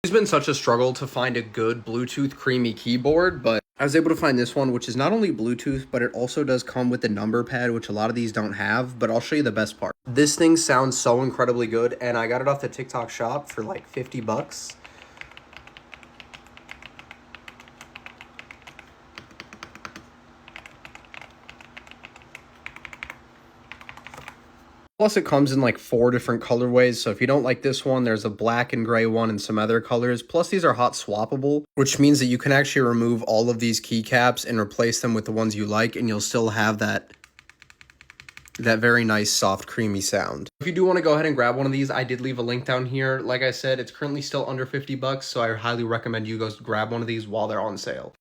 It's been such a struggle to find a good Bluetooth creamy keyboard, but I was able to find this one, which is not only Bluetooth, but it also does come with the number pad, which a lot of these don't have, but I'll show you the best part. This thing sounds so incredibly good, and I got it off the TikTok shop for like 50 bucks. Plus, it comes in like 4 different colorways, so if you don't like this one, there's a black and gray one and some other colors. Plus, these are hot swappable, which means that you can actually remove all of these keycaps and replace them with the ones you like, and you'll still have that very nice, soft, creamy sound. If you do want to go ahead and grab one of these, I did leave a link down here. Like I said, it's currently still under 50 bucks, so I highly recommend you guys grab one of these while they're on sale.